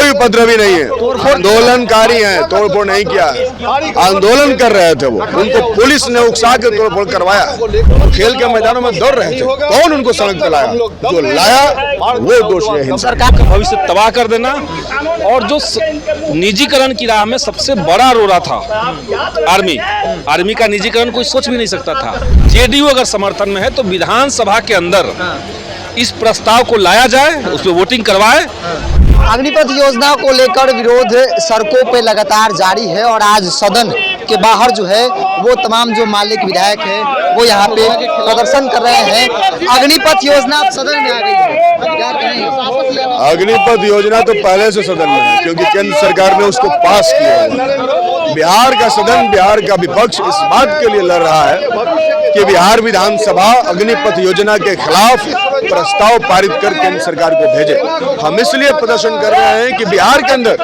कोई उपद्रवी नहीं है, आंदोलनकारी हैं, तोड़फोड़ नहीं किया, आंदोलन कर रहे थे वो, उनको पुलिस ने उकसा के तोड़फोड़ करवाया, खेल के मैदानों में दौड़ रहे थे, कौन उनको सड़क पे लाया? जो लाया वो दोषी है। सरकार का भविष्य तबाह कर देना और जो निजीकरण की राह में सबसे बड़ा रोड़ा था आर्मी का निजीकरण कोई सोच भी नहीं सकता था। जेडीयू अगर समर्थन में है तो विधानसभा के अंदर इस प्रस्ताव को लाया जाए, उस पर वोटिंग करवाए। अग्निपथ योजना को लेकर विरोध सड़कों पे लगातार जारी है और आज सदन के बाहर जो है वो तमाम जो मालिक विधायक हैं वो यहाँ पे प्रदर्शन कर रहे हैं। अग्निपथ योजना सदन में आ गई है। अग्निपथ योजना तो पहले से सदन में है, क्योंकि केंद्र सरकार ने उसको पास किया है। बिहार का सदन, बिहार का विपक्ष इस बात के लिए लड़ रहा है कि बिहार विधानसभा अग्निपथ योजना के खिलाफ प्रस्ताव पारित कर केंद्र सरकार को भेजे। हम इसलिए प्रदर्शन कर रहे हैं कि बिहार के अंदर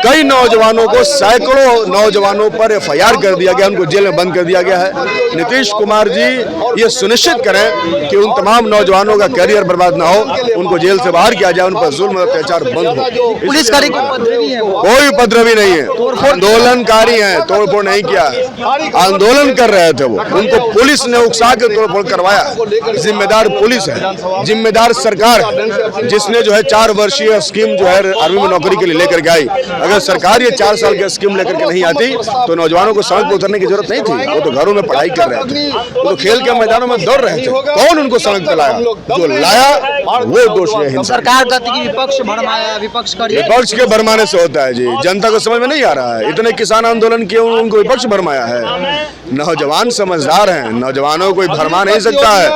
कई नौजवानों को, सैकड़ों नौजवानों पर एफआईआर कर दिया गया, उनको जेल में बंद कर दिया गया है। नीतीश कुमार जी ये सुनिश्चित करें कि उन तमाम नौजवानों का करियर बर्बाद ना हो, उनको जेल से बाहर किया जाए, उन पर जुल्म अत्याचार बंद हो। पुलिसकर्मी कोई उपद्रवी नहीं है, आंदोलनकारी हैं, तोड़फोड़ नहीं किया, आंदोलन कर रहे थे वो, उनको पुलिस ने उकसा के तोड़फोड़ करवाया। जिम्मेदार पुलिस है, जिम्मेदार सरकार, जिसने जो है 4 वर्षीय स्कीम जो है आर्मी में नौकरी के लिए लेकर के आई। अगर सरकार ये 4 साल की स्कीम लेकर के नहीं आती तो नौजवानों को सड़क पर उतरने की जरूरत नहीं थी, वो तो घरों में पढ़ाई कर रहे थे, वो तो खेल के मैदानों में दौड़ रहे थे, कौन उनको सड़क पर लाया? जो लाया वो दोषी है। सरकार कहती है विपक्ष भरमाया, विपक्ष के भरमाने से होता है जी, जनता को समझ में नहीं आ रहा है। इतने किसान आंदोलन किए, उनको विपक्ष भरमाया है। नौजवान समझदार हैं, नौजवानों को भरमा नहीं सकता है।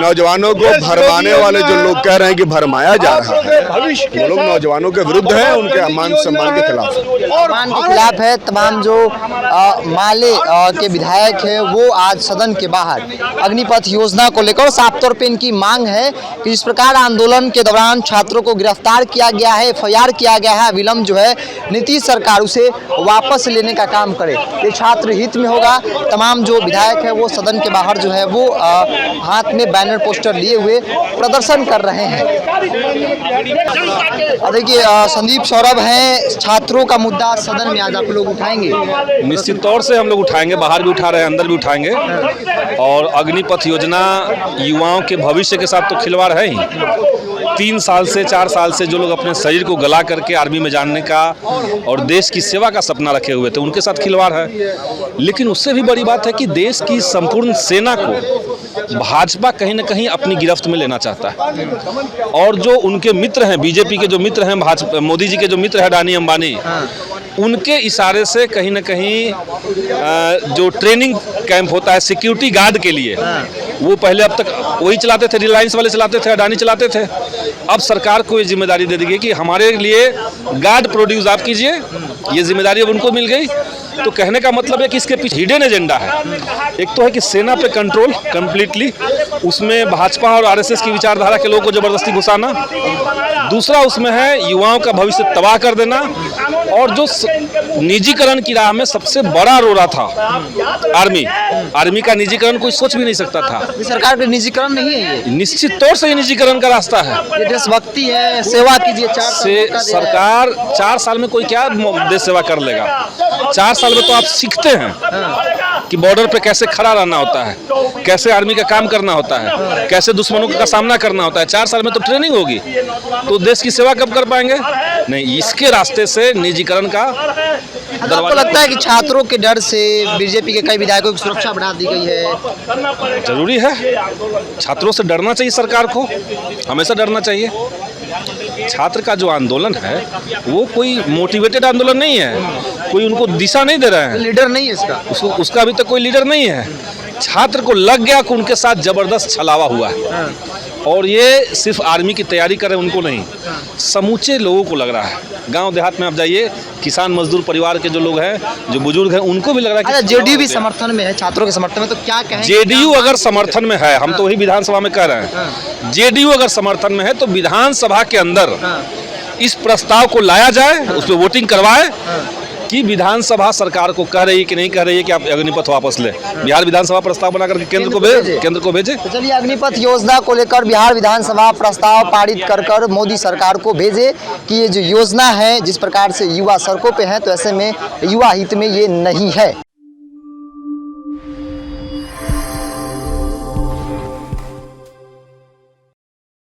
नौजवानों को भरमाने वाले जो लोग कह रहे हैं कि भरमाया जा रहा है, वो लोग नौजवानों के विरुद्ध हैं, उनके मान सम्मान के खिलाफ है। तमाम जो माले के विधायक हैं वो आज सदन के बाहर अग्निपथ योजना को लेकर साफ तौर पे इनकी मांग है कि जिस प्रकार आंदोलन के दौरान छात्रों को गिरफ्तार किया गया है, एफआईआर किया गया है, विलंब जो है नीतीश सरकार उसे वापस लेने का काम करे, ये छात्र हित में होगा। तमाम जो विधायक है वो सदन के बाहर जो है वो हाथ में बैनर पोस्टर लिए हुए प्रदर्शन कर रहे हैं। देखिए संदीप सौरभ हैं, छात्रों का मुद्दा सदन में आज आप लोग उठाएंगे? निश्चित तौर से हम लोग उठाएंगे, बाहर भी उठा रहे हैं, अंदर भी उठाएंगे। और अग्निपथ योजना युवाओं के भविष्य के साथ तो खिलवाड़ है ही। 3 साल से 4 साल से जो लोग अपने शरीर को गला करके आर्मी में जाने का और देश की सेवा का सपना रखे हुए थे, उनके साथ खिलवाड़ है। लेकिन उससे भी बड़ी बात है कि देश की संपूर्ण सेना को भाजपा कहीं न कहीं अपनी गिरफ्त में लेना चाहता है। और जो उनके मित्र हैं, बीजेपी के जो मित्र हैं, भाजपा मोदी जी के जो मित्र हैं अडानी अंबानी, उनके इशारे से कहीं न कहीं जो ट्रेनिंग कैंप होता है सिक्योरिटी गार्ड के लिए, वो पहले अब तक वही चलाते थे, रिलायंस वाले चलाते थे, अडानी चलाते थे। अब सरकार को ये जिम्मेदारी दे दी गई कि हमारे लिए गार्ड प्रोड्यूस आप कीजिए, ये जिम्मेदारी अब उनको मिल गई। तो कहने का मतलब है कि इसके पीछे हिडन एजेंडा है। एक तो है कि सेना पे कंट्रोल कंप्लीटली, उसमें भाजपा और आरएसएस की विचारधारा के लोगों को जबरदस्ती घुसाना। दूसरा उसमें है युवाओं का भविष्य तबाह कर देना और जो निजीकरण की राह में सबसे बड़ा रोड़ा था आर्मी का निजीकरण कोई सोच भी नहीं सकता था। सरकार का निजीकरण नहीं है ये, निश्चित तौर से ये निजीकरण का रास्ता है। ये देशभक्ति है, सेवा कीजिए। 4 साल सरकार 4 साल में कोई क्या देश सेवा कर लेगा? 4 साल में तो आप सीखते हैं कि बॉर्डर पे कैसे खड़ा रहना होता है, कैसे आर्मी का काम करना होता है, कैसे दुश्मनों का सामना करना होता है। 4 साल में तो ट्रेनिंग होगी, तो देश की सेवा कब कर पाएंगे? नहीं, इसके रास्ते से निजीकरण का आपको लगता है कि छात्रों के डर से बीजेपी के कई विधायकों की सुरक्षा बढ़ा दी गई है? जरूरी है, छात्रों से डरना चाहिए, सरकार को हमेशा डरना चाहिए। छात्र का जो आंदोलन है वो कोई मोटिवेटेड आंदोलन नहीं है, कोई उनको दिशा नहीं दे रहा है, लीडर नहीं है इसका, उसका अभी तक कोई लीडर नहीं है। छात्र को लग गया कि उनके साथ जबरदस्त छलावा हुआ है। और ये सिर्फ आर्मी की तैयारी कर रहे हैं उनको नहीं, समूचे लोगों को लग रहा है। गांव देहात में आप जाइए, किसान मजदूर परिवार के जो लोग हैं, जो बुजुर्ग हैं, उनको भी लग रहा है कि जेडीयू भी समर्थन में है, छात्रों के समर्थन में। तो क्या कहें? जेडीयू अगर समर्थन में है, हम तो वही विधानसभा में कह रहे हैं, जेडीयू अगर समर्थन में है तो विधानसभा के अंदर इस प्रस्ताव को लाया जाए, उस पर वोटिंग करवाए कि विधानसभा सरकार को कह रही है कि नहीं कह रही है कि आप अग्निपथ वापस ले। बिहार विधानसभा प्रस्ताव बना करके केंद्र को भेजे। तो चलिए, अग्निपथ योजना को लेकर बिहार विधानसभा प्रस्ताव पारित कर मोदी सरकार को भेजे कि ये जो योजना है जिस प्रकार से युवा सड़कों पे हैं, तो ऐसे में युवा हित में ये नहीं है।